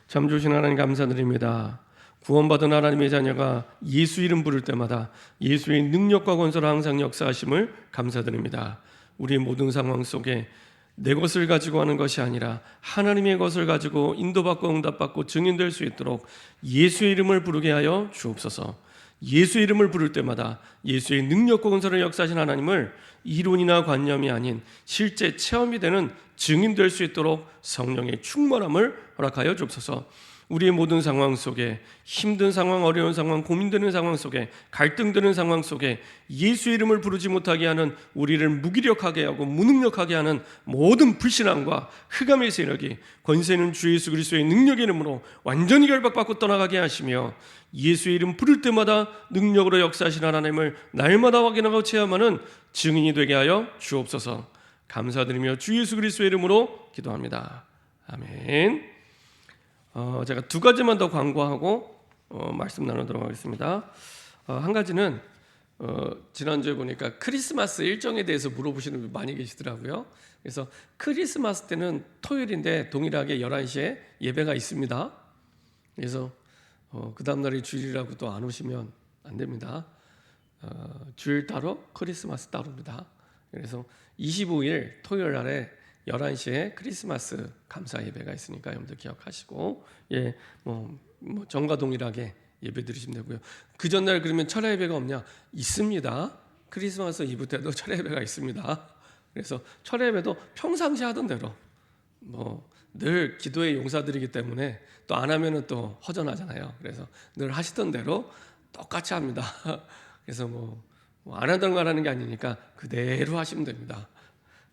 참 좋으신 하나님 감사드립니다. 구원받은 하나님의 자녀가 예수 이름 부를 때마다 예수의 능력과 권세로 항상 역사하심을 감사드립니다. 우리의 모든 상황 속에 내 것을 가지고 하는 것이 아니라 하나님의 것을 가지고 인도받고 응답받고 증인될 수 있도록 예수의 이름을 부르게 하여 주옵소서. 예수의 이름을 부를 때마다 예수의 능력과 권세로 역사하신 하나님을 이론이나 관념이 아닌 실제 체험이 되는 증인될 수 있도록 성령의 충만함을 허락하여 주옵소서. 우리의 모든 상황 속에 힘든 상황, 어려운 상황, 고민되는 상황 속에 갈등되는 상황 속에 예수의 이름을 부르지 못하게 하는 우리를 무기력하게 하고 무능력하게 하는 모든 불신앙과 흑암의 세력이 권세 있는 주 예수 그리스도의 능력의 이름으로 완전히 결박받고 떠나가게 하시며 예수의 이름 부를 때마다 능력으로 역사하신 하나님을 날마다 확인하고 체험하는 증인이 되게 하여 주옵소서. 감사드리며 주 예수 그리스도의 이름으로 기도합니다. 아멘. 제가 두 가지만 더 광고하고 말씀 나누도록 하겠습니다. 한 가지는 지난주에 보니까 크리스마스 일정에 대해서 물어보시는 분이 많이 계시더라고요. 그래서 크리스마스 때는 토요일인데 동일하게 11시에 예배가 있습니다. 그래서 그 다음날이 주일이라고 또 안 오시면 안 됩니다. 주일 따로 크리스마스 따로입니다. 그래서 25일 토요일 날에 11시에 크리스마스 감사 예배가 있으니까 여러분들 기억하시고 정과 동일하게 예배 드리시면 되고요. 그 전날 그러면 철야 예배가 없냐? 있습니다. 크리스마스 이브 때도 철야 예배가 있습니다. 그래서 철야 예배도 평상시 하던 대로 늘 기도의 용사들이기 때문에 또 안 하면은 또 허전하잖아요. 그래서 늘 하시던 대로 똑같이 합니다. 그래서 안 하던 걸 하는 게 아니니까 그대로 하시면 됩니다.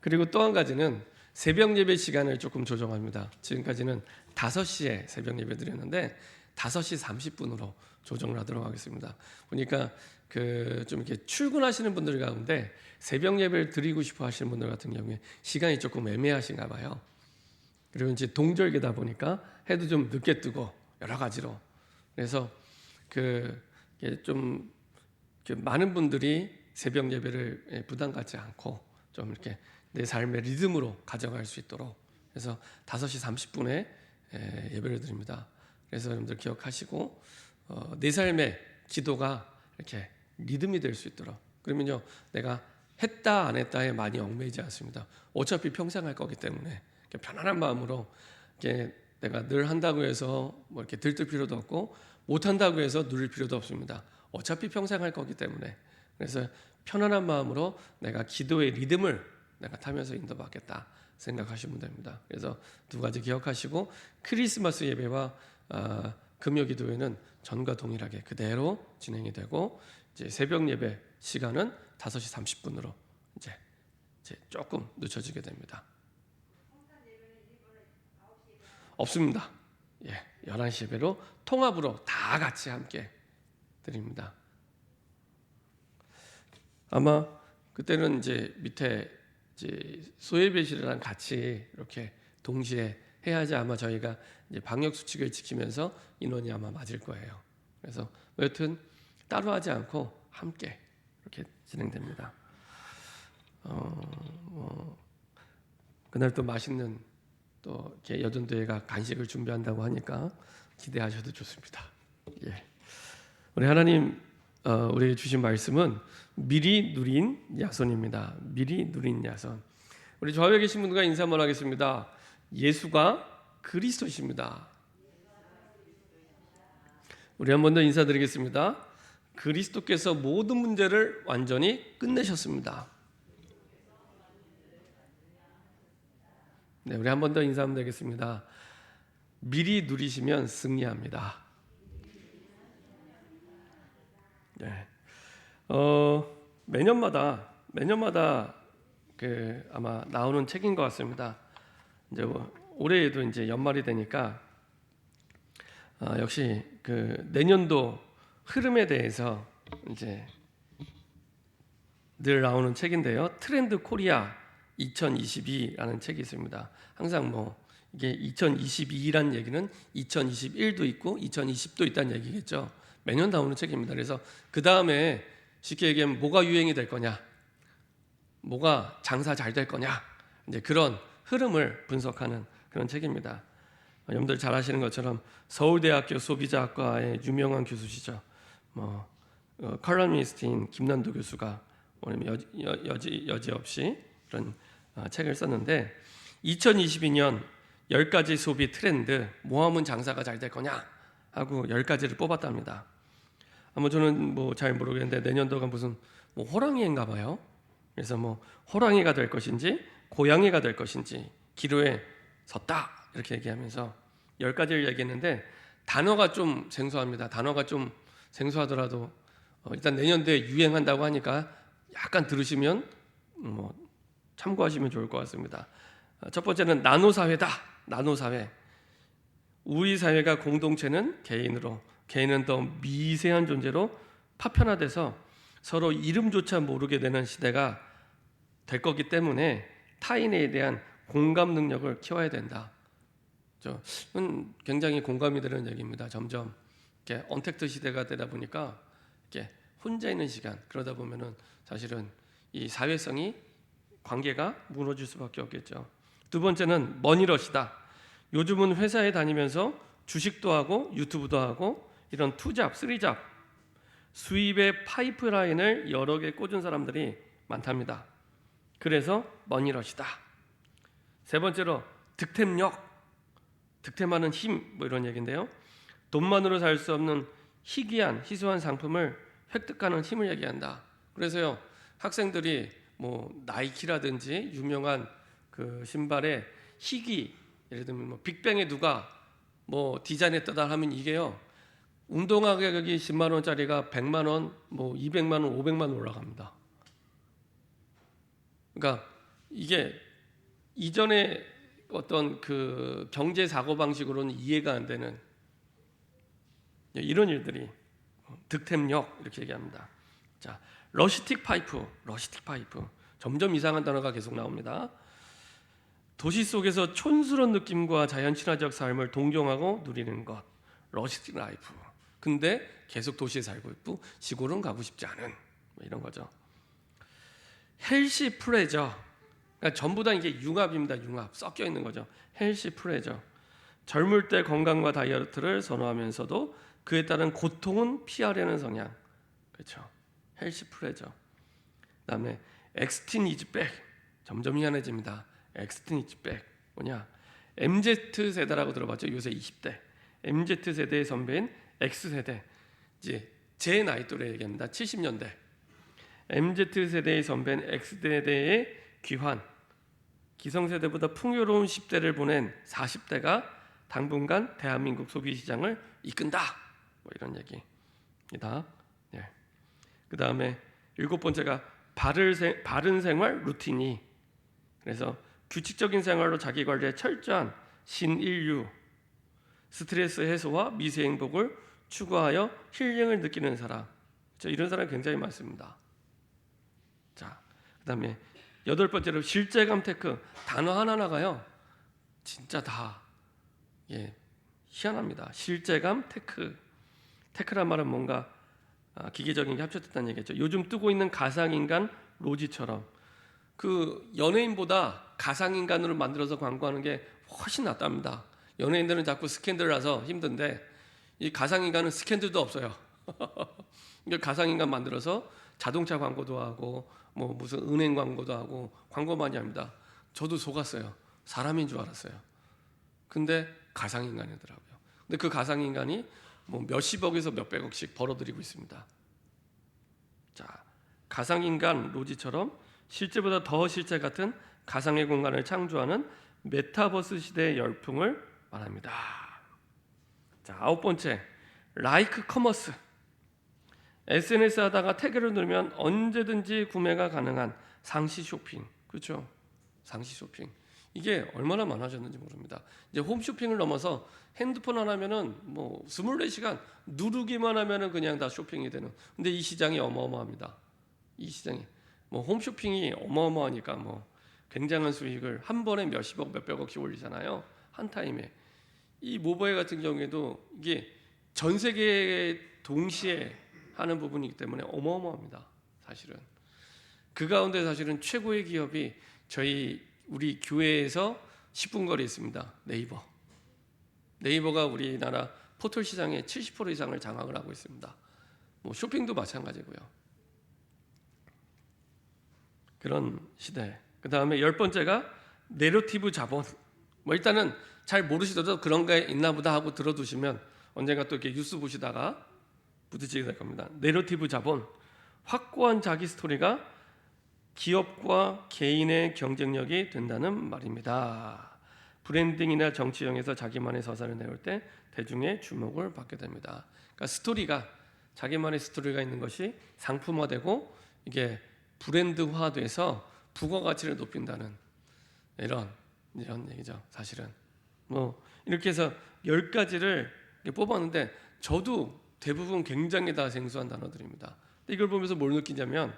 그리고 또 한 가지는 새벽 예배 시간을 조금 조정합니다. 지금까지는 5시에 새벽 예배 드렸는데 5시 30분으로 조정을 하도록 하겠습니다. 보니까 좀 이렇게 출근하시는 분들 가운데 새벽 예배를 드리고 싶어 하시는 분들 같은 경우에 시간이 조금 애매하신가 봐요. 그리고 이제 동절기다 보니까 해도 좀 늦게 뜨고 여러 가지로. 그래서 좀 많은 분들이 새벽 예배를 부담 갖지 않고 좀 이렇게 내 삶의 리듬으로 가져갈 수 있도록 그래서 5시 30분에 예배를 드립니다. 그래서 여러분들 기억하시고 내 삶의 기도가 이렇게 리듬이 될 수 있도록 그러면요 내가 했다 안 했다에 많이 얽매이지 않습니다. 어차피 평생 할 거기 때문에 편안한 마음으로 이렇게 내가 늘 한다고 해서 이렇게 들뜰 필요도 없고 못 한다고 해서 누릴 필요도 없습니다. 어차피 평생 할 거기 때문에 그래서 편안한 마음으로 내가 기도의 리듬을 내가 타면서 인도받겠다 생각하시면 됩니다. 그래서 두 가지 기억하시고 크리스마스 예배와 금요 기도회는 전과 동일하게 그대로 진행이 되고 이제 새벽 예배 시간은 5시 30분으로 이제 조금 늦춰지게 됩니다. 없습니다. 11시 예배로 통합으로 다 같이 함께 드립니다. 아마 그때는 이제 밑에 소예배실이랑 같이 이렇게 동시에 해야지 아마 저희가 이제 방역 수칙을 지키면서 인원이 아마 맞을 거예요. 그래서 여튼 따로 하지 않고 함께 이렇게 진행됩니다. 그날 또 맛있는 또 이렇게 여전도회가 간식을 준비한다고 하니까 기대하셔도 좋습니다. 우리 하나님 우리에게 주신 말씀은 미리 누린 야손입니다. 미리 누린 야손. 우리 좌우에 계신 분들과 인사 한번 하겠습니다. 예수가 그리스도이십니다. 우리 한 번 더 인사드리겠습니다. 그리스도께서 모든 문제를 완전히 끝내셨습니다. 네, 우리 한 번 더 인사하면 되겠습니다. 미리 누리시면 승리합니다. 네. 매년마다 아마 나오는 책인 것 같습니다. 이제 올해에도 이제 연말이 되니까 역시 내년도 흐름에 대해서 이제 늘 나오는 책인데요. 트렌드 코리아 2022라는 책이 있습니다. 항상 이게 2022라는 얘기는 2021도 있고 2020도 있다는 얘기겠죠. 매년 나오는 책입니다. 그래서 그 다음에 쉽게 얘기하면 뭐가 유행이 될 거냐, 뭐가 장사 잘 될 거냐, 이제 그런 흐름을 분석하는 그런 책입니다. 여러분들 잘 아시는 것처럼 서울대학교 소비자학과의 유명한 교수시죠. 컬럼니스트인 김난도 교수가 오늘 여지없이 그런 책을 썼는데 2022년 10가지 소비 트렌드 뭐 하면 장사가 잘 될 거냐 하고 10가지를 뽑았답니다. 저는 잘 모르겠는데 내년도가 무슨 호랑이인가 봐요. 그래서 호랑이가 될 것인지 고양이가 될 것인지 기로에 섰다 이렇게 얘기하면서 10가지를 얘기했는데 단어가 좀 생소합니다. 단어가 좀 생소하더라도 일단 내년도에 유행한다고 하니까 약간 들으시면 참고하시면 좋을 것 같습니다. 첫 번째는 나노사회다. 나노사회. 우리 사회가 공동체는 개인은 더 미세한 존재로 파편화돼서 서로 이름조차 모르게 되는 시대가 될 거기 때문에 타인에 대한 공감 능력을 키워야 된다. 저는 굉장히 공감이 되는 얘기입니다. 점점 이렇게 언택트 시대가 되다 보니까 이렇게 혼자 있는 시간 그러다 보면은 사실은 이 사회성이 관계가 무너질 수밖에 없겠죠. 두 번째는 머니러시다. 요즘은 회사에 다니면서 주식도 하고 유튜브도 하고 이런 투잡, 쓰리잡 수입의 파이프라인을 여러 개 꽂은 사람들이 많답니다. 그래서 머니러시다. 세 번째로 득템력, 득템하는 힘 이런 얘기인데요. 돈만으로 살 수 없는 희귀한 희소한 상품을 획득하는 힘을 얘기한다. 그래서요 학생들이 나이키라든지 유명한 그 신발에 희귀 예를 들면 빅뱅에 누가 디자인했다 하면 이게요 운동화 가격이 10만 원짜리가 100만 원, 200만 원, 500만 원 올라갑니다. 그러니까 이게 이전에 어떤 그 경제 사고 방식으로는 이해가 안 되는 이런 일들이 득템력 이렇게 얘기합니다. 자, 러시틱 파이프 점점 이상한 단어가 계속 나옵니다. 도시 속에서 촌스러운 느낌과 자연 친화적 삶을 동경하고 누리는 것, 러시틱 라이프. 근데 계속 도시에 살고 있고 시골은 가고 싶지 않은 이런 거죠. 헬시 프레저, 그러니까 전부 다 이게 융합입니다. 융합 섞여 있는 거죠. 헬시 프레저. 젊을 때 건강과 다이어트를 선호하면서도 그에 따른 고통은 피하려는 성향. 그렇죠. 헬시 프레저. 그다음에 엑스틴 이즈 백. 점점 희한해집니다. 엑스틴 이즈 백. 뭐냐? MZ 세대라고 들어봤죠? 요새 20대. MZ 세대의 선배인 X 세대. 이제 제 나이 또래 얘기합니다. 70년대. MZ 세대의 선배인 X 세대의 귀환. 기성세대보다 풍요로운 10대를 보낸 40대가 당분간 대한민국 소비 시장을 이끈다. 이런 얘기입니다. 네. 그 다음에 7번째가 바른 생활 루틴이. 그래서 규칙적인 생활로 자기 관리에 철저한 신인류, 스트레스 해소와 미세 행복을 추구하여 힐링을 느끼는 사람. 이런 사람이 굉장히 많습니다. 자, 그 다음에 8번째로 실제감 테크. 단어 하나하나가요 진짜 다 희한합니다. 실제감 테크. 테크란 말은 뭔가 기계적인 게 합쳐졌다는 얘기죠. 요즘 뜨고 있는 가상인간 로지처럼 그 연예인보다 가상인간으로 만들어서 광고하는 게 훨씬 낫답니다. 연예인들은 자꾸 스캔들 나서 힘든데 이 가상인간은 스캔들도 없어요. 가상인간 만들어서 자동차 광고도 하고 무슨 은행 광고도 하고 광고 많이 합니다. 저도 속았어요. 사람인 줄 알았어요. 근데 가상인간이더라고요. 근데 그 가상인간이 몇십억에서 몇백억씩 벌어들이고 있습니다. 자, 가상인간 로지처럼 실제보다 더 실제 같은 가상의 공간을 창조하는 메타버스 시대의 열풍을 말합니다. 자, 9번째, 라이크 커머스. SNS 하다가 태그를 누르면 언제든지 구매가 가능한 상시 쇼핑. 그렇죠? 상시 쇼핑. 이게 얼마나 많아졌는지 모릅니다. 이제 홈쇼핑을 넘어서 핸드폰 하나면은 24시간 누르기만 하면은 그냥 다 쇼핑이 되는. 근데 이 시장이 어마어마합니다. 이 시장이 홈쇼핑이 어마어마하니까 굉장한 수익을 한 번에 몇십억 몇백억씩 올리잖아요. 한 타임에. 이 모바일 같은 경우에도 이게 전 세계에 동시에 하는 부분이기 때문에 어마어마합니다. 사실은 그 가운데 사실은 최고의 기업이 우리 교회에서 10분 거리에 있습니다. 네이버. 네이버가 우리나라 포털 시장의 70% 이상을 장악을 하고 있습니다. 뭐 쇼핑도 마찬가지고요. 그런 시대. 그 다음에 10번째가 내러티브 자본. 뭐 일단은 잘 모르시더라도 그런 게 있나 보다 하고 들어두시면 언젠가 또 이렇게 뉴스 보시다가 부딪히게 될 겁니다. 내러티브 자본. 확고한 자기 스토리가 기업과 개인의 경쟁력이 된다는 말입니다. 브랜딩이나 정치형에서 자기만의 서사를 내올 때 대중의 주목을 받게 됩니다. 그러니까 스토리가 자기만의 스토리가 있는 것이 상품화되고 이게 브랜드화돼서 부가가치를 높인다는 이런 얘기죠. 사실은 뭐 이렇게 해서 10가지를 뽑았는데 저도 대부분 굉장히 다 생소한 단어들입니다. 이걸 보면서 뭘 느끼냐면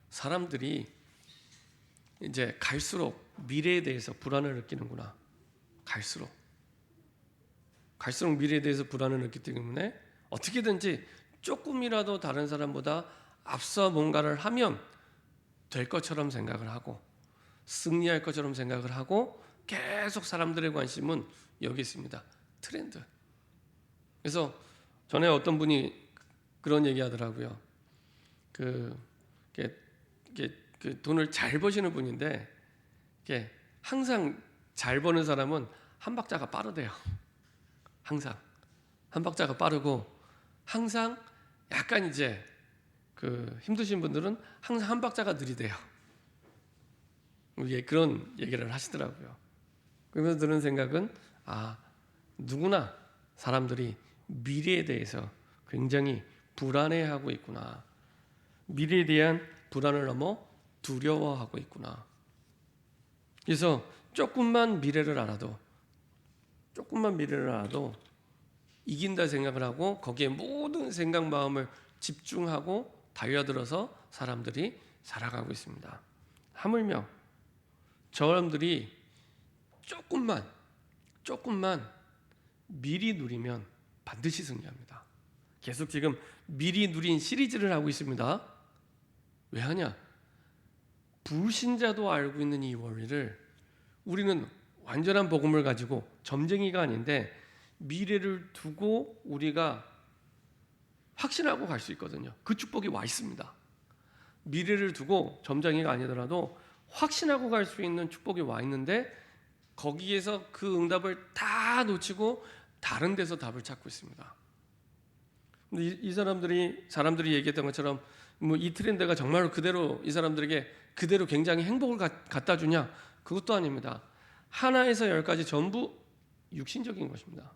사람들이 이제 갈수록 미래에 대해서 불안을 느끼는구나. 갈수록 미래에 대해서 불안을 느끼기 때문에 어떻게든지 조금이라도 다른 사람보다 앞서 뭔가를 하면 될 것처럼 생각을 하고 승리할 것처럼 생각을 하고 계속 사람들의 관심은 여기 있습니다. 트렌드. 그래서 전에 어떤 분이 그런 얘기 하더라고요. 그 돈을 잘 버시는 분인데 항상 잘 버는 사람은 한 박자가 빠르대요. 항상 한 박자가 빠르고 항상 약간 이제 힘드신 분들은 항상 한 박자가 느리대요. 그런 얘기를 하시더라고요. 그러면서 드는 생각은 누구나 사람들이 미래에 대해서 굉장히 불안해하고 있구나. 미래에 대한 불안을 넘어 두려워하고 있구나. 그래서 조금만 미래를 알아도 이긴다 생각을 하고 거기에 모든 생각 마음을 집중하고 달려들어서 사람들이 살아가고 있습니다. 하물며 저 사람들이 조금만 미리 누리면 반드시 승리합니다. 계속 지금 미리 누린 시리즈를 하고 있습니다. 왜 하냐? 불신자도 알고 있는 이 원리를 우리는 완전한 복음을 가지고 점쟁이가 아닌데 미래를 두고 우리가 확신하고 갈 수 있거든요. 그 축복이 와 있습니다. 미래를 두고 점쟁이가 아니더라도 확신하고 갈 수 있는 축복이 와 있는데 거기에서 그 응답을 다 놓치고 다른 데서 답을 찾고 있습니다. 근데 이 사람들이 얘기했던 것처럼 뭐 이 트렌드가 정말로 그대로 이 사람들에게 그대로 굉장히 행복을 갖다 주냐? 그것도 아닙니다. 하나에서 10까지 전부 육신적인 것입니다.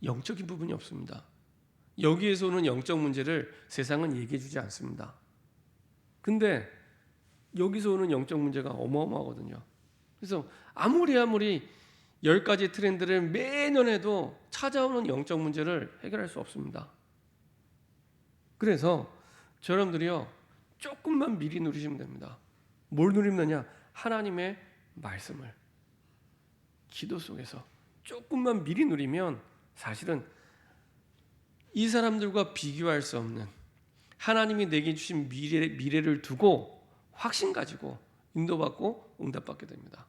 영적인 부분이 없습니다. 여기에서 오는 영적 문제를 세상은 얘기해 주지 않습니다. 근데 여기서 오는 영적 문제가 어마어마하거든요. 그래서 아무리 10가지 트렌드를 매년 해도 찾아오는 영적 문제를 해결할 수 없습니다. 그래서 여러분들이요, 조금만 미리 누리시면 됩니다. 뭘 누리느냐? 하나님의 말씀을 기도 속에서 조금만 미리 누리면 사실은 이 사람들과 비교할 수 없는 하나님이 내게 주신 미래를 두고 확신 가지고 인도받고 응답받게 됩니다.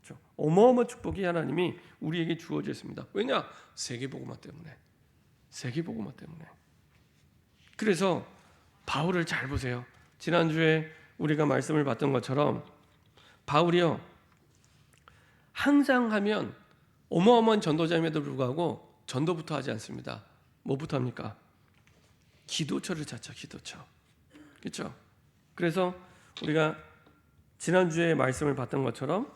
그렇죠? 어마어마한 축복이 하나님이 우리에게 주어져 있습니다. 왜냐? 세계복음화 때문에. 그래서 바울을 잘 보세요. 지난주에 우리가 말씀을 봤던 것처럼 바울이요, 항상 하면 어마어마한 전도자임에도 불구하고 전도부터 하지 않습니다. 뭐부터 합니까? 기도처를 찾죠. 기도처. 그렇죠? 그래서 우리가 지난주에 말씀을 봤던 것처럼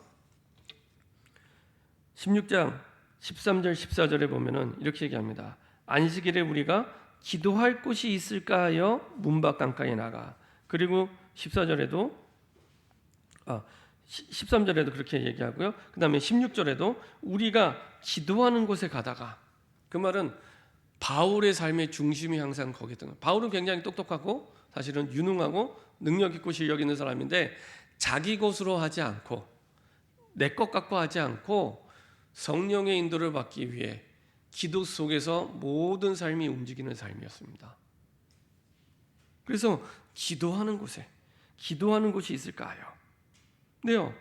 16장 13절 14절에 보면은 이렇게 얘기합니다. 안식일에 우리가 기도할 곳이 있을까 하여 문밖 강가에 나가. 그리고 13절에도 그렇게 얘기하고요. 그 다음에 16절에도 우리가 기도하는 곳에 가다가, 그 말은 바울의 삶의 중심이 항상 거기 있던 거예요. 바울은 굉장히 똑똑하고 사실은 유능하고 능력 있고 실력 있는 사람인데 자기 것으로 하지 않고 내 것 갖고 하지 않고 성령의 인도를 받기 위해 기도 속에서 모든 삶이 움직이는 삶이었습니다. 그래서 기도하는 곳이 있을까요? 네요.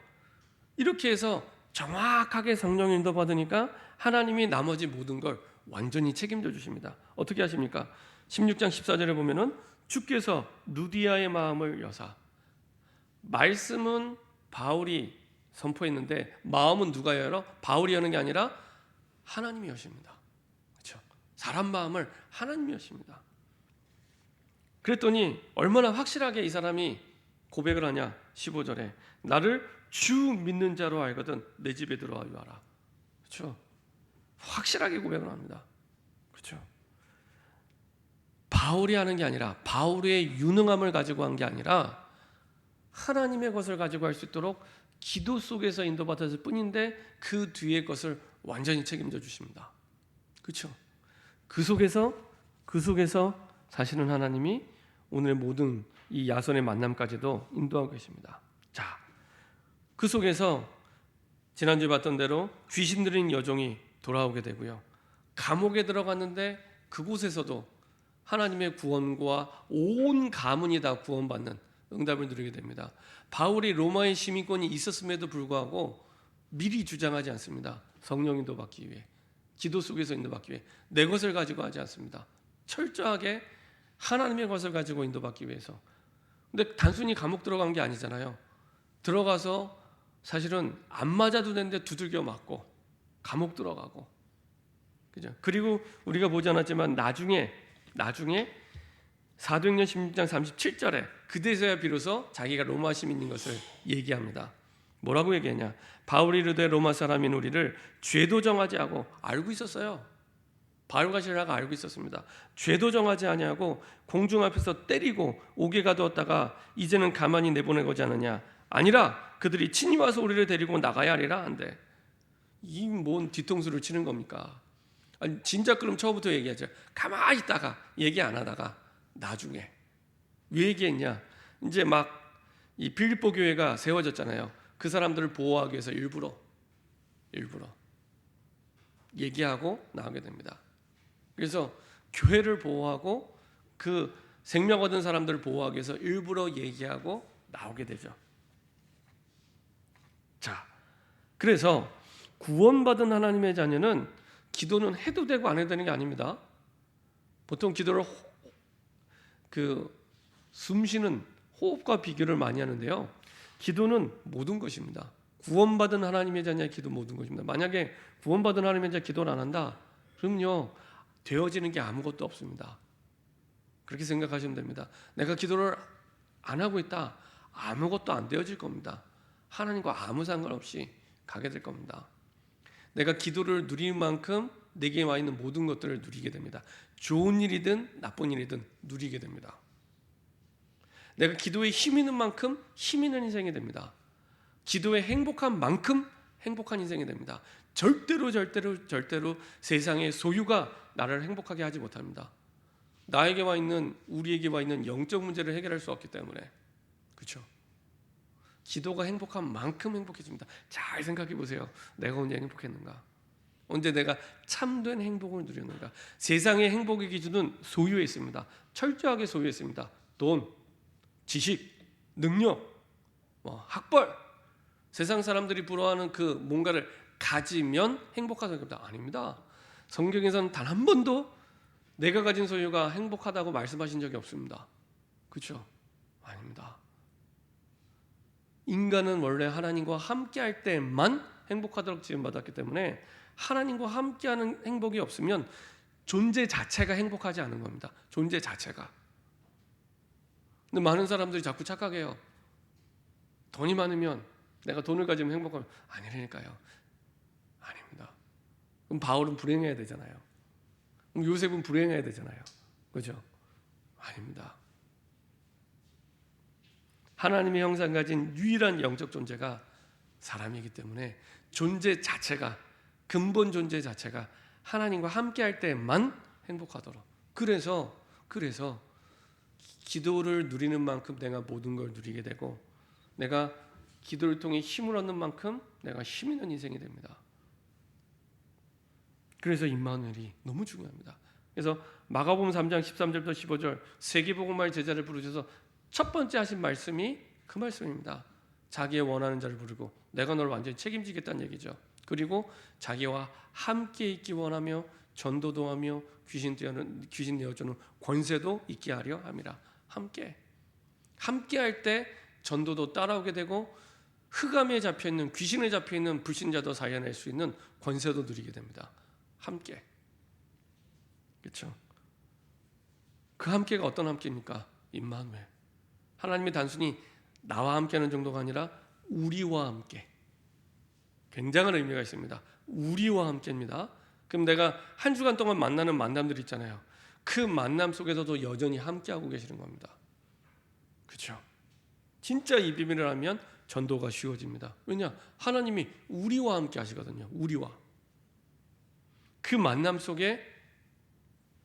이렇게 해서 정확하게 성령 인도 받으니까 하나님이 나머지 모든 걸 완전히 책임져 주십니다. 어떻게 하십니까? 16장 14절에 보면은 주께서 루디아의 마음을 여사, 말씀은 바울이 선포했는데 마음은 누가 열어? 바울이 여는 게 아니라 하나님이 여십니다. 그렇죠? 사람 마음을 하나님이 여십니다. 그랬더니 얼마나 확실하게 이 사람이 고백을 하냐? 15절에 나를 주 믿는 자로 알거든 내 집에 들어와 유하라. 그렇죠? 확실하게 고백을 합니다. 그렇죠? 바울이 하는 게 아니라 바울의 유능함을 가지고 한 게 아니라 하나님의 것을 가지고 할 수 있도록 기도 속에서 인도받았을 뿐인데 그 뒤의 것을 완전히 책임져 주십니다. 그렇죠? 그 속에서 사실은 하나님이 오늘 모든 이 야손의 만남까지도 인도하고 계십니다. 자, 그 속에서 지난주에 봤던 대로 귀신 들린 여종이 돌아오게 되고요. 감옥에 들어갔는데 그곳에서도 하나님의 구원과 온 가문이 다 구원받는 응답을 누리게 됩니다. 바울이 로마의 시민권이 있었음에도 불구하고 미리 주장하지 않습니다. 성령 인도받기 위해, 기도 속에서 인도받기 위해 내 것을 가지고 하지 않습니다. 철저하게 하나님의 것을 가지고 인도받기 위해서. 근데 단순히 감옥 들어간 게 아니잖아요. 들어가서 사실은 안 맞아도 되는데 두들겨 맞고 감옥 들어가고, 그죠? 그리고 우리가 보지 않았지만 나중에 사도행전 16장 37절에 그때서야 비로소 자기가 로마 시민인 것을 얘기합니다. 뭐라고 얘기하냐? 바울이 이르되 로마 사람인 우리를 죄도 정하지 하고, 알고 있었어요. 바울과 실라가 알고 있었습니다. 죄도 정하지 아니하고 공중 앞에서 때리고 옥에 가두었다가 이제는 가만히 내보내고자 하느냐? 아니라 그들이 친히 와서 우리를 데리고 나가야 하리라 한대. 이 뭔 뒤통수를 치는 겁니까? 아니, 진짜 그럼 처음부터 얘기하죠. 가만히 있다가 얘기 안 하다가 나중에 왜 얘기했냐? 이제 막 이 빌립보 교회가 세워졌잖아요. 그 사람들을 보호하기 위해서 일부러 얘기하고 나오게 됩니다. 그래서 교회를 보호하고 그 생명 얻은 사람들을 보호하기 위해서 일부러 얘기하고 나오게 되죠. 자, 그래서 구원받은 하나님의 자녀는 기도는 해도 되고 안 해도 되는 게 아닙니다. 보통 기도를 숨 쉬는 호흡과 비교를 많이 하는데요. 기도는 모든 것입니다. 구원받은 하나님의 자녀의 기도 모든 것입니다. 만약에 구원받은 하나님의 자녀 기도를 안 한다, 그럼요 되어지는 게 아무것도 없습니다. 그렇게 생각하시면 됩니다. 내가 기도를 안 하고 있다, 아무것도 안 되어질 겁니다. 하나님과 아무 상관없이 가게 될 겁니다. 내가 기도를 누리는 만큼 내게 와 있는 모든 것들을 누리게 됩니다. 좋은 일이든 나쁜 일이든 누리게 됩니다. 내가 기도에 힘 있는 만큼 힘 있는 인생이 됩니다. 기도에 행복한 만큼 행복한 인생이 됩니다. 절대로 세상의 소유가 나를 행복하게 하지 못합니다. 나에게 와 있는, 우리에게 와 있는 영적 문제를 해결할 수 없기 때문에. 그렇죠? 기도가 행복한 만큼 행복해집니다. 잘 생각해 보세요. 내가 언제 행복했는가? 언제 내가 참된 행복을 누렸는가? 세상의 행복의 기준은 소유에 있습니다. 철저하게 소유에 있습니다. 돈, 지식, 능력, 학벌. 세상 사람들이 부러워하는 그 뭔가를 가지면 행복하다는 겁니다. 아닙니다. 성경에서는 단 한 번도 내가 가진 소유가 행복하다고 말씀하신 적이 없습니다. 그렇죠? 아닙니다. 인간은 원래 하나님과 함께할 때만 행복하도록 지음받았기 때문에 하나님과 함께하는 행복이 없으면 존재 자체가 행복하지 않은 겁니다. 존재 자체가. 근데 많은 사람들이 자꾸 착각해요. 돈이 많으면, 내가 돈을 가지면 행복하면, 아니라니까요. 아닙니다. 그럼 바울은 불행해야 되잖아요. 그럼 요셉은 불행해야 되잖아요. 그죠? 아닙니다. 하나님의 형상 가진 유일한 영적 존재가 사람이기 때문에 존재 자체가, 근본 존재 자체가 하나님과 함께할 때만 행복하도록. 그래서 기도를 누리는 만큼 내가 모든 걸 누리게 되고, 내가 기도를 통해 힘을 얻는 만큼 내가 힘 있는 인생이 됩니다. 그래서 임마누엘이 너무 중요합니다. 그래서 마가복음 3장 13절부터 15절 세계복음화의 제자를 부르셔서 첫 번째 하신 말씀이 그 말씀입니다. 자기의 원하는 자를 부르고 내가 너를 완전히 책임지겠다는 얘기죠. 그리고 자기와 함께 있기 원하며 전도도 하며 귀신 내어주는 권세도 있게 하려 함이라. 함께 할 때 전도도 따라오게 되고 흑암에 잡혀있는, 귀신에 잡혀있는 불신자도 살려낼 수 있는 권세도 누리게 됩니다. 함께. 그렇죠? 그 함께가 어떤 함께입니까? 임마누엘. 하나님이 단순히 나와 함께하는 정도가 아니라 우리와 함께. 굉장한 의미가 있습니다. 우리와 함께입니다. 그럼 내가 한 주간 동안 만나는 만남들 있잖아요. 그 만남 속에서도 여전히 함께하고 계시는 겁니다. 그렇죠? 진짜 이 비밀을 알면 전도가 쉬워집니다. 왜냐? 하나님이 우리와 함께 하시거든요. 우리와. 그 만남 속에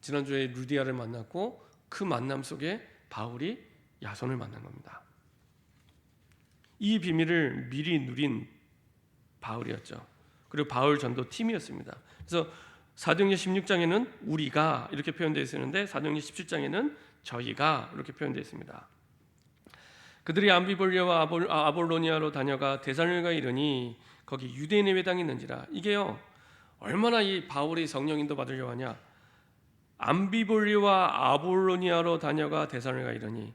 지난주에 루디아를 만났고 그 만남 속에 바울이 야손을 만난 겁니다. 이 비밀을 미리 누린 바울이었죠. 그리고 바울 전도 팀이었습니다. 그래서 사도행전 16장에는 우리가 이렇게 표현되어 있었는데 사도행전 17장에는 저희가 이렇게 표현되어 있습니다. 그들이 암비볼리아와 아볼로니아로 다녀가 데살로니가에 이르니 거기 유대인의 회당이 있는지라. 이게요 얼마나 이 바울이 성령인도 받으려고 하냐. 암비볼리와 아볼로니아로 다녀가 데살로니가에 이르니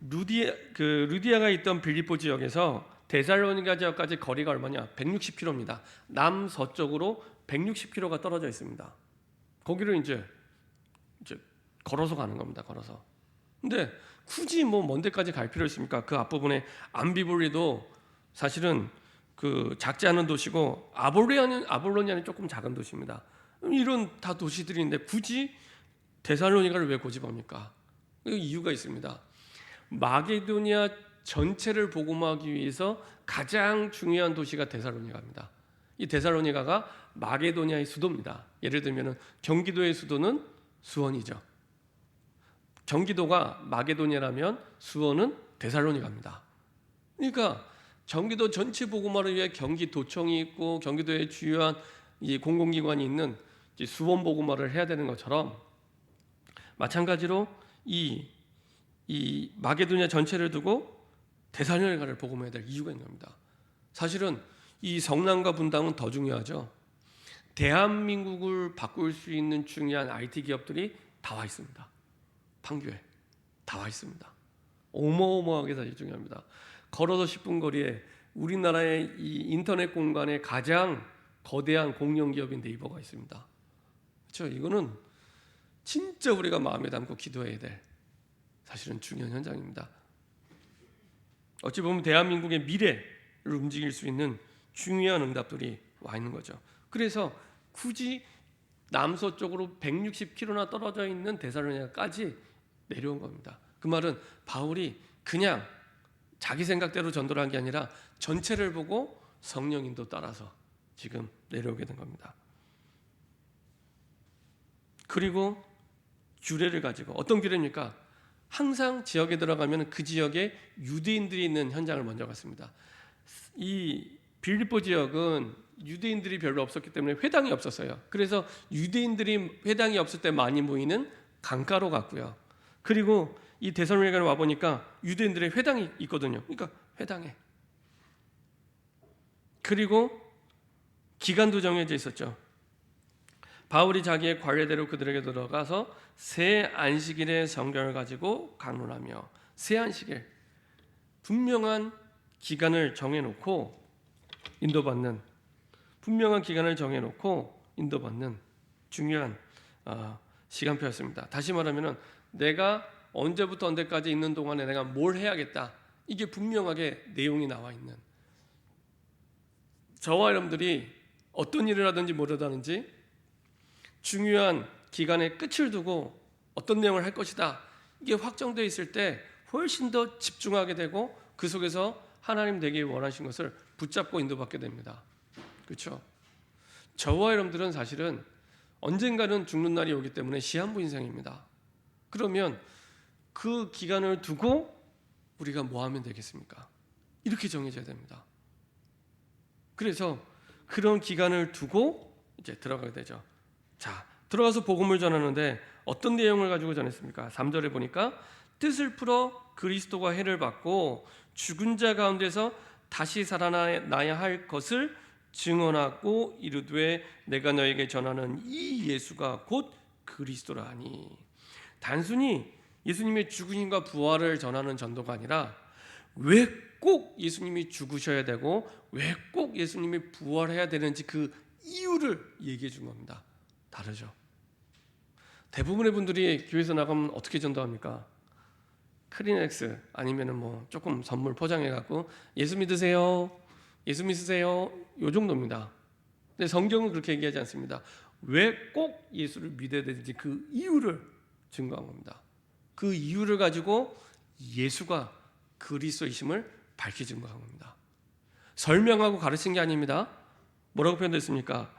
루디아가 있던 빌립보 지역에서 데살로니가 지역까지 거리가 얼마냐? 160km입니다. 남서쪽으로 160km가 떨어져 있습니다. 거기를 이제 걸어서 가는 겁니다. 걸어서. 근데 굳이 먼 데까지 갈 필요 있습니까? 그 앞부분에 암비볼리도 사실은 그 작지 않은 도시고 아볼로니아는 조금 작은 도시입니다. 이런 다 도시들인데 굳이 데살로니가를 왜 고집합니까? 이유가 있습니다. 마게도니아 전체를 복음화하기 위해서 가장 중요한 도시가 데살로니가입니다. 이 데살로니가가 마게도니아의 수도입니다. 예를 들면 경기도의 수도는 수원이죠. 경기도가 마게도니아라면 수원은 데살로니가입니다. 그러니까 경기도 전체 복음화를 위해 경기도청이 있고 경기도의 주요한 이 공공기관이 있는 수원 복음화를 해야 되는 것처럼 마찬가지로 이 마게도니아 전체를 두고 데살로니가를 복음해야 될 이유가 있는 겁니다. 사실은 이 성남과 분당은 더 중요하죠. 대한민국을 바꿀 수 있는 중요한 IT 기업들이 다 와 있습니다. 판교에 다 와 있습니다. 어마어마하게 사실 중요합니다. 걸어서 10분 거리에 우리나라의 이 인터넷 공간에 가장 거대한 공룡 기업인 네이버가 있습니다. 그렇죠? 이거는 진짜 우리가 마음에 담고 기도해야 될 사실은 중요한 현장입니다. 어찌 보면 대한민국의 미래를 움직일 수 있는 중요한 응답들이 와 있는 거죠. 그래서 굳이 남서쪽으로 160km나 떨어져 있는 데살로니가까지 내려온 겁니다. 그 말은 바울이 그냥 자기 생각대로 전도를 한 게 아니라 전체를 보고 성령 인도 따라서 지금 내려오게 된 겁니다. 그리고 규례를 가지고 어떤 규례입니까? 항상 지역에 들어가면 그 지역에 유대인들이 있는 현장을 먼저 갔습니다. 이 빌립보 지역은 유대인들이 별로 없었기 때문에 회당이 없었어요. 그래서 유대인들이 회당이 없을 때 많이 모이는 강가로 갔고요. 그리고 이 데살로니가에 와 보니까 유대인들의 회당이 있거든요. 그러니까 회당에. 그리고 기간도 정해져 있었죠. 바울이 자기의 관례대로 그들에게 들어가서 새 안식일의 성경을 가지고 강론하며 새 안식일 분명한 기간을 정해놓고 인도받는 중요한 시간표였습니다. 다시 말하면 내가 언제부터 언제까지 있는 동안에 내가 뭘 해야겠다. 이게 분명하게 내용이 나와 있는 저와 여러분들이 어떤 일을 하든지 뭘 하든지 중요한 기간의 끝을 두고 어떤 내용을 할 것이다. 이게 확정되어 있을 때 훨씬 더 집중하게 되고 그 속에서 하나님 되기 원하신 것을 붙잡고 인도받게 됩니다. 그렇죠? 저와 여러분들은 사실은 언젠가는 죽는 날이 오기 때문에 시한부 인생입니다. 그러면 그 기간을 두고 우리가 뭐 하면 되겠습니까? 이렇게 정해져야 됩니다. 그래서 그런 기간을 두고 이제 들어가게 되죠. 자, 들어가서 복음을 전하는데 어떤 내용을 가지고 전했습니까? 3절에 보니까 뜻을 풀어 그리스도가 해를 받고 죽은 자 가운데서 다시 살아나야 할 것을 증언하고 이르되 내가 너에게 전하는 이 예수가 곧 그리스도라 하니. 단순히 예수님의 죽으심과 부활을 전하는 전도가 아니라 왜 꼭 예수님이 죽으셔야 되고 왜 꼭 예수님이 부활해야 되는지 그 이유를 얘기해 준 겁니다. 다르죠. 대부분의 분들이 교회에서 나가면 어떻게 전도합니까? 크리넥스 아니면은 뭐 조금 선물 포장해 갖고 예수 믿으세요, 예수 믿으세요, 요 정도입니다. 근데 성경은 그렇게 얘기하지 않습니다. 왜 꼭 예수를 믿어야 되는지 그 이유를 증거한 겁니다. 그 이유를 가지고 예수가 그리스도이심을 밝히 증거한 겁니다. 설명하고 가르친 게 아닙니다. 뭐라고 표현됐습니까?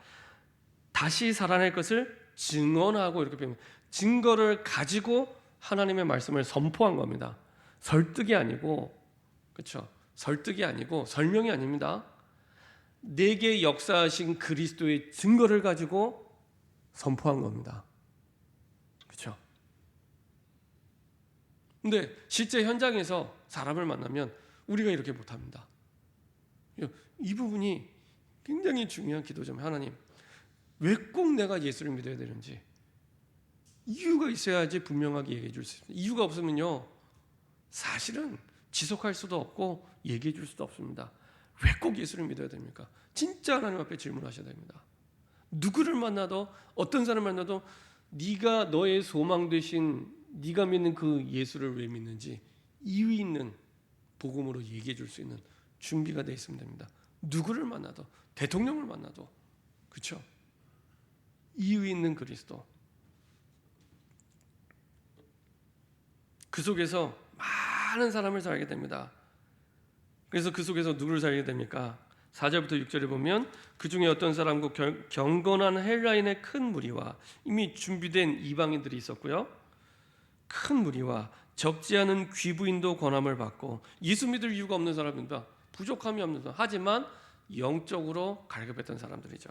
다시 살아날 것을 증언하고 이렇게 표현. 증거를 가지고 하나님의 말씀을 선포한 겁니다. 설득이 아니고, 그렇죠? 설득이 아니고 설명이 아닙니다. 내게 역사하신 그리스도의 증거를 가지고 선포한 겁니다. 그렇죠? 근데 실제 현장에서 사람을 만나면 우리가 이렇게 못합니다. 이 부분이 굉장히 중요한 기도점. 하나님, 왜 꼭 내가 예수를 믿어야 되는지 이유가 있어야지 분명하게 얘기해 줄 수 있습니다. 이유가 없으면요, 사실은 지속할 수도 없고 얘기해 줄 수도 없습니다. 왜 꼭 예수를 믿어야 됩니까? 진짜 하나님 앞에 질문하셔야 됩니다. 누구를 만나도, 어떤 사람을 만나도 네가 너의 소망 되신 네가 믿는 그 예수를 왜 믿는지 이유 있는 복음으로 얘기해 줄 수 있는 준비가 되어 있으면 됩니다. 누구를 만나도, 대통령을 만나도, 그렇죠? 이유 있는 그리스도. 그 속에서 많은 사람을 살게 됩니다. 그래서 그 속에서 누구를 살게 됩니까? 4절부터 6절에 보면 그 중에 어떤 사람과 경건한 헬라인의 큰 무리와 이미 준비된 이방인들이 있었고요. 큰 무리와 적지 않은 귀부인도 권함을 받고, 예수 믿을 이유가 없는 사람입니다. 부족함이 없는 사람. 하지만 영적으로 갈급했던 사람들이죠.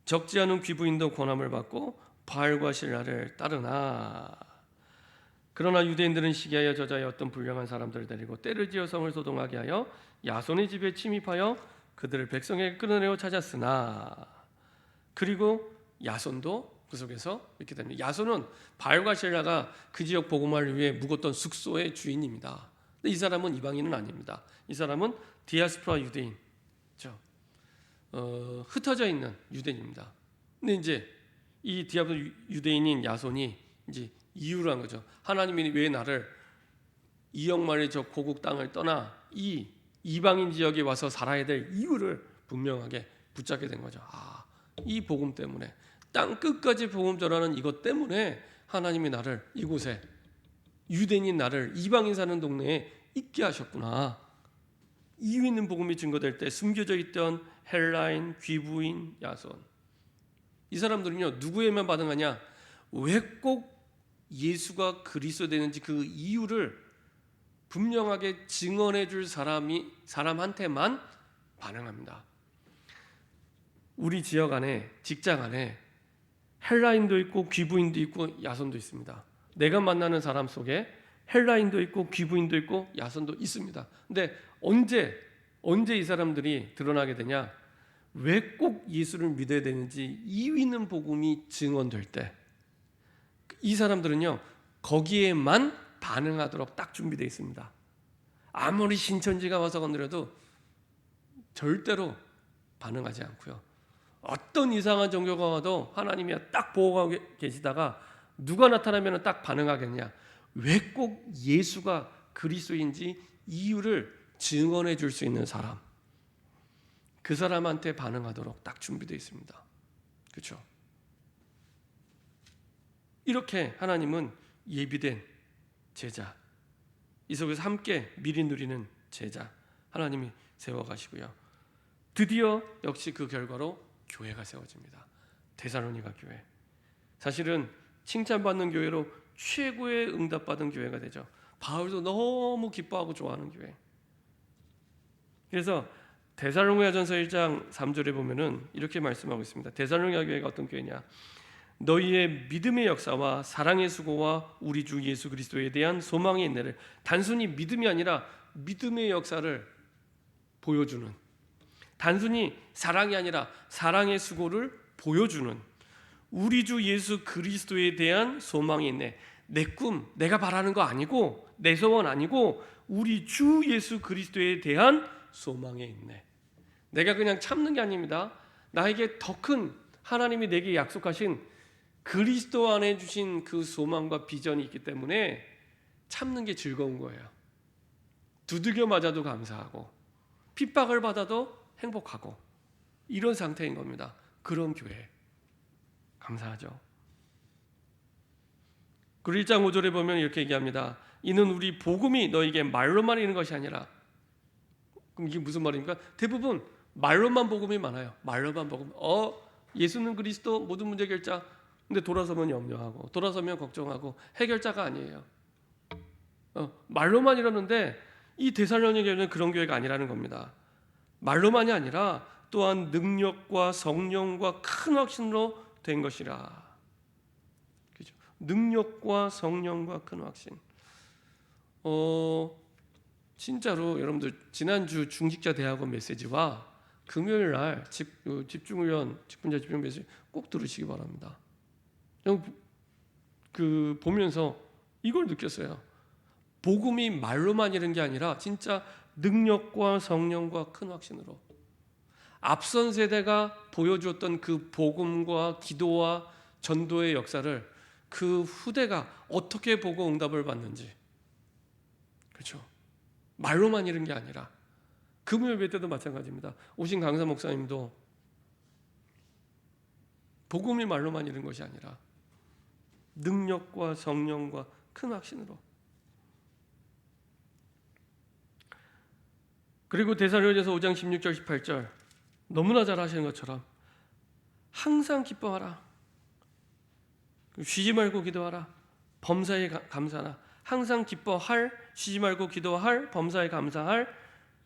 적지 않은 귀부인도 권함을 받고 바알과 신라를 따르나. 그러나 유대인들은 시기하여 저자의 어떤 불량한 사람들을 데리고 때를 지어 성을 소동하게 하여 야손의 집에 침입하여 그들을 백성에게 끌어내어 찾았으나. 그리고 야손도 그 속에서 이렇게 됩니다. 야손은 바알과 신라가 그 지역 복음화를 위해 묵었던 숙소의 주인입니다. 근데 이 사람은 이방인은 아닙니다. 이 사람은 디아스포라 유대인, 그렇죠? 흩어져 있는 유대인입니다. 근데 이제 이 디아스포라 유대인인 야손이 이제 이유를 한 거죠. 하나님이 왜 나를 이역만의 저 고국 땅을 떠나 이 이방인 지역에 와서 살아야 될 이유를 분명하게 붙잡게 된 거죠. 이 복음 때문에, 땅 끝까지 복음 전하는 이것 때문에 하나님이 나를 이곳에, 유대인인 나를 이방인 사는 동네에 있게 하셨구나. 이유 있는 복음이 증거될 때 숨겨져 있던 헬라인, 귀부인, 야손, 이 사람들은요, 누구에만 반응하냐? 왜 꼭 예수가 그리스도 되는지 그 이유를 분명하게 증언해 줄 사람한테만 반응합니다. 우리 지역 안에, 직장 안에 헬라인도 있고 귀부인도 있고 야손도 있습니다. 내가 만나는 사람 속에 헬라인도 있고 귀부인도 있고 야손도 있습니다. 근데 언제 이 사람들이 드러나게 되냐? 왜 꼭 예수를 믿어야 되는지 이유 있는 복음이 증언될 때, 이 사람들은요, 거기에만 반응하도록 딱 준비되어 있습니다. 아무리 신천지가 와서 건드려도 절대로 반응하지 않고요. 어떤 이상한 종교가 와도 하나님이 딱 보호하고 계시다가 누가 나타나면 딱 반응하겠냐? 왜 꼭 예수가 그리스도인지 이유를 증언해 줄 수 있는 사람, 그 사람한테 반응하도록 딱 준비되어 있습니다. 그렇죠? 이렇게 하나님은 예비된 제자, 이 속에서 함께 미리 누리는 제자 하나님이 세워가시고요. 드디어 역시 그 결과로 교회가 세워집니다. 데살로니가 교회, 사실은 칭찬받는 교회로 최고의 응답받은 교회가 되죠. 바울도 너무 기뻐하고 좋아하는 교회. 그래서 데살로니가전서 1장 3절에 보면은 이렇게 말씀하고 있습니다. 데살로니가 교회가 어떤 교회냐? 너희의 믿음의 역사와 사랑의 수고와 우리 주 예수 그리스도에 대한 소망의 인내를, 단순히 믿음이 아니라 믿음의 역사를 보여주는, 단순히 사랑이 아니라 사랑의 수고를 보여주는 우리 주 예수 그리스도에 대한 소망이 있네. 내 꿈, 내가 바라는 거 아니고 내 소원 아니고 우리 주 예수 그리스도에 대한 소망이 있네. 내가 그냥 참는 게 아닙니다. 나에게 더 큰 하나님이 내게 약속하신 그리스도 안에 주신 그 소망과 비전이 있기 때문에 참는 게 즐거운 거예요. 두들겨 맞아도 감사하고 핍박을 받아도 행복하고 이런 상태인 겁니다. 그런 교회 감사하죠. 그리고 1장 5절에 보면 이렇게 얘기합니다. 이는 우리 복음이 너에게 말로만 있는 것이 아니라. 그럼 이게 무슨 말입니까? 대부분 말로만 복음이 많아요. 말로만 복음. 예수는 그리스도 모든 문제 해결자. 근데 돌아서면 염려하고 돌아서면 걱정하고 해결자가 아니에요. 말로만 이러는데 이 데살로니가 교회는 그런 교회가 아니라는 겁니다. 말로만이 아니라 또한 능력과 성령과 큰 확신으로 된 것이라. 그죠? 능력과 성령과 큰 확신. 진짜로 여러분들 지난주 중직자 대학원 메시지와 금요일 날 집중훈련 직분자 집중 메시지 꼭 들으시기 바랍니다. 보면서 이걸 느꼈어요. 복음이 말로만 이런 게 아니라 진짜 능력과 성령과 큰 확신으로 앞선 세대가 보여주었던 그 복음과 기도와 전도의 역사를 그 후대가 어떻게 보고 응답을 받는지, 그렇죠? 말로만 이런 게 아니라 금요일 예배 때도 마찬가지입니다. 오신 강사 목사님도 복음이 말로만 이런 것이 아니라 능력과 성령과 큰 확신으로. 그리고 데살로니가서 5장 16절 18절 너무나 잘 하시는 것처럼 항상 기뻐하라, 쉬지 말고 기도하라, 범사에 감사하라. 항상 기뻐할, 쉬지 말고 기도할, 범사에 감사할,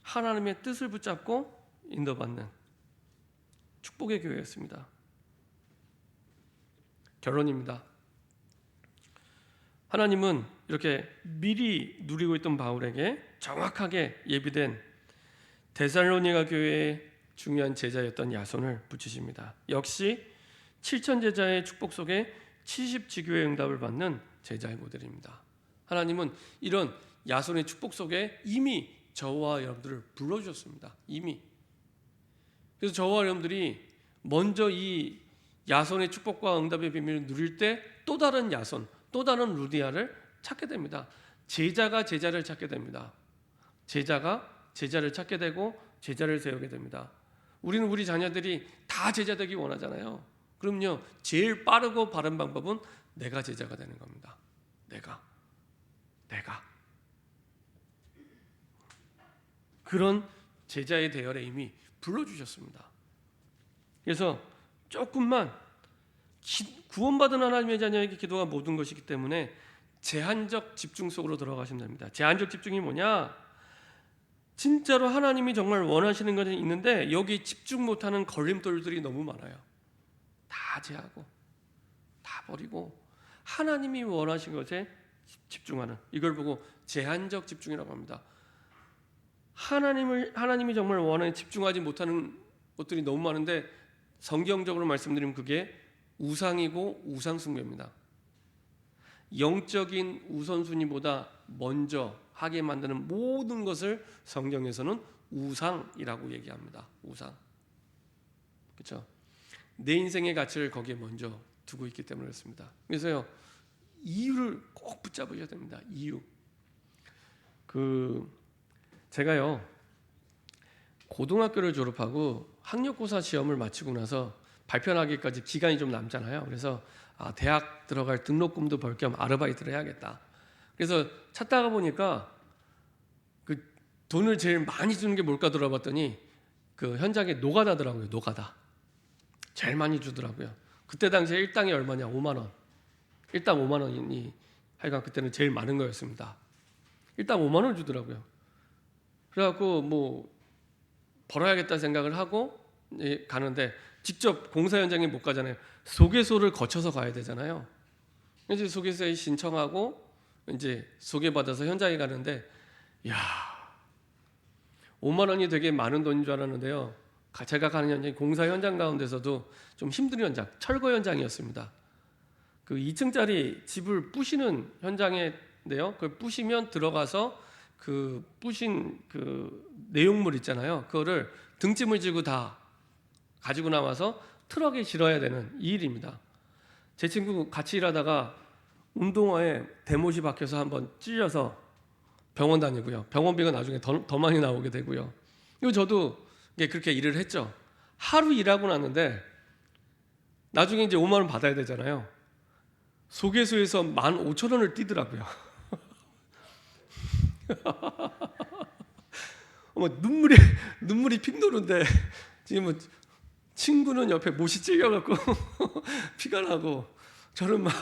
하나님의 뜻을 붙잡고 인도받는 축복의 교회였습니다. 결론입니다. 하나님은 이렇게 미리 누리고 있던 바울에게 정확하게 예비된 데살로니가 교회의 중요한 제자였던 야손을 붙이십니다. 역시 7천 제자의 축복 속에 70지교의 응답을 받는 제자의 모델입니다. 하나님은 이런 야손의 축복 속에 이미 저와 여러분들을 불러주셨습니다. 이미. 그래서 저와 여러분들이 먼저 이 야손의 축복과 응답의 비밀을 누릴 때 또 다른 야손, 또 다른 루디아를 찾게 됩니다. 제자가 제자를 찾게 됩니다. 제자가 제자를 찾게 되고 제자를 세우게 됩니다. 우리는 우리 자녀들이 다 제자 되기 원하잖아요. 그럼요, 제일 빠르고 바른 방법은 내가 제자가 되는 겁니다. 내가 그런 제자의 대열에 이미 불러주셨습니다. 그래서 조금만 구원받은 하나님의 자녀에게 기도가 모든 것이기 때문에 제한적 집중 속으로 들어가시면 됩니다. 제한적 집중이 뭐냐? 진짜로 하나님이 정말 원하시는 것이 있는데 여기 집중 못하는 걸림돌들이 너무 많아요. 다 제하고 다 버리고 하나님이 원하신 것에 집중하는, 이걸 보고 제한적 집중이라고 합니다. 하나님이 정말 원하는 집중하지 못하는 것들이 너무 많은데 성경적으로 말씀드리면 그게 우상이고 우상숭배입니다. 영적인 우선순위보다 먼저 하게 만드는 모든 것을 성경에서는 우상이라고 얘기합니다. 우상. 그렇죠? 내 인생의 가치를 거기에 먼저 두고 있기 때문에 그렇습니다. 그래서요, 이유를 꼭 붙잡으셔야 됩니다. 이유. 제가요, 고등학교를 졸업하고 학력고사 시험을 마치고 나서 발표하기까지 기간이 좀 남잖아요. 그래서 대학 들어갈 등록금도 벌 겸 아르바이트를 해야겠다. 그래서 찾다가 보니까 그 돈을 제일 많이 주는 게 뭘까 들어봤더니 그 현장에 노가다더라고요. 노가다. 제일 많이 주더라고요. 그때 당시에 일당이 얼마냐? 5만 원. 일당 5만 원이니 하여간 그때는 제일 많은 거였습니다. 일당 5만 원 주더라고요. 그래갖고 뭐 벌어야겠다 생각을 하고 가는데 직접 공사 현장에 못 가잖아요. 소개소를 거쳐서 가야 되잖아요. 이제 소개서에 신청하고 이제 소개받아서 현장에 가는데, 야, 5만 원이 되게 많은 돈인 줄 알았는데요. 제가 가는 현장이 공사 현장 가운데서도 좀 힘든 현장, 철거 현장이었습니다. 그 2층짜리 집을 부시는 현장인데요. 그걸 부시면 들어가서 그 부신 그 내용물 있잖아요. 그거를 등짐을 지고 다 가지고 나와서 트럭에 실어야 되는 이 일입니다. 제 친구 같이 일하다가 운동화에 대못이 박혀서 한번 찔려서 병원 다니고요. 병원비가 나중에 더 많이 나오게 되고요. 그리고 저도 그렇게 일을 했죠. 하루 일하고 났는데 나중에 이제 5만 원 받아야 되잖아요. 소개소에서 15,000원을 띄더라고요. 눈물이 픽 도는데 지금 뭐 친구는 옆에 못이 찔려갖고 피가 나고 저는 막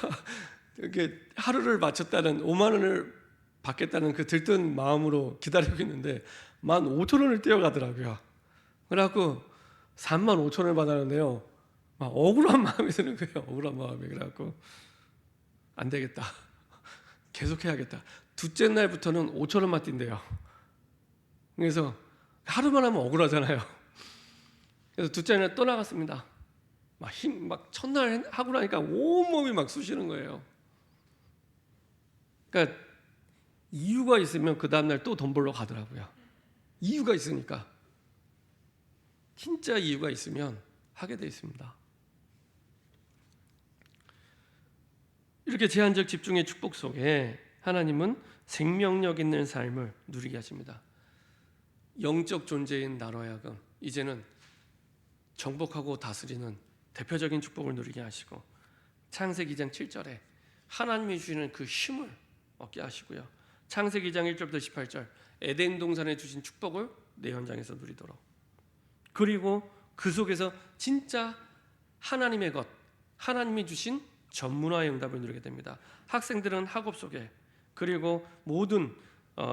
이렇게 하루를 마쳤다는 5만 원을 받겠다는 그 들뜬 마음으로 기다리고 있는데 15,000원을 떼어가더라고요. 그래갖고 35,000원을 받았는데요. 막 억울한 마음이 드는 거예요. 억울한 마음이. 그래갖고 안 되겠다. 계속 해야겠다. 둘째 날부터는 5,000원만 뛴대요. 그래서 하루만 하면 억울하잖아요. 그래서 둘째 날 또 나갔습니다. 막 첫날 하고 나니까 온몸이 막 쑤시는 거예요. 그러니까 이유가 있으면 그 다음날 또 돈 벌러 가더라고요. 이유가 있으니까. 진짜 이유가 있으면 하게 돼 있습니다. 이렇게 제한적 집중의 축복 속에 하나님은 생명력 있는 삶을 누리게 하십니다. 영적 존재인 나로 하여금 이제는 정복하고 다스리는 대표적인 축복을 누리게 하시고, 창세기 2장 7절에 하나님이 주시는 그 힘을 얻게 하시고요, 창세기 2장 1절부터 18절 에덴 동산에 주신 축복을 내 현장에서 누리도록, 그리고 그 속에서 진짜 하나님의 것, 하나님이 주신 전문화의 응답을 누리게 됩니다. 학생들은 학업 속에, 그리고 모든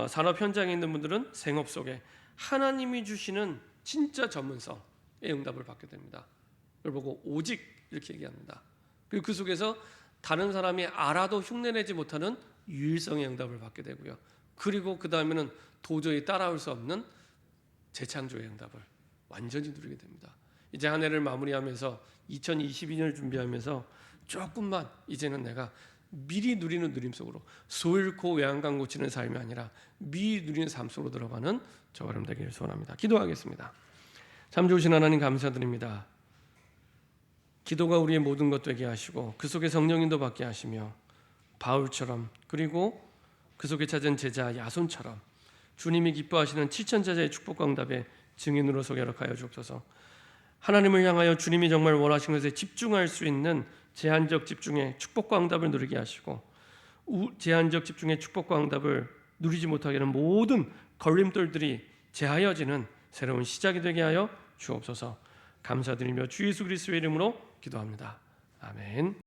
산업 현장에 있는 분들은 생업 속에 하나님이 주시는 진짜 전문성의 응답을 받게 됩니다. 그걸 보고 오직 이렇게 얘기합니다. 그리고 그 속에서 다른 사람이 알아도 흉내내지 못하는 유일성의 응답을 받게 되고요. 그리고 그 다음에는 도저히 따라올 수 없는 재창조의 응답을 완전히 누리게 됩니다. 이제 한 해를 마무리하면서 2022년을 준비하면서 조금만 이제는 내가 미리 누리는 누림 속으로, 소잃고 외양간 고치는 삶이 아니라 미리 누리는 삶 속으로 들어가는 저와 여러분 되기를 소원합니다. 기도하겠습니다. 참 좋으신 하나님 감사드립니다. 기도가 우리의 모든 것 되게 하시고 그 속에 성령님도 받게 하시며, 바울처럼 그리고 그 속에 찾은 제자 야손처럼 주님이 기뻐하시는 7,000제자의 축복과 응답의 증인으로 소개하여 주옵소서. 하나님을 향하여 주님이 정말 원하시는 것에 집중할 수 있는 제한적 집중의 축복과 응답을 누리게 하시고, 제한적 집중의 축복과 응답을 누리지 못하게 하는 모든 걸림돌들이 제하여지는 새로운 시작이 되게 하여 주옵소서. 감사드리며 주 예수 그리스도의 이름으로 기도합니다. 아멘.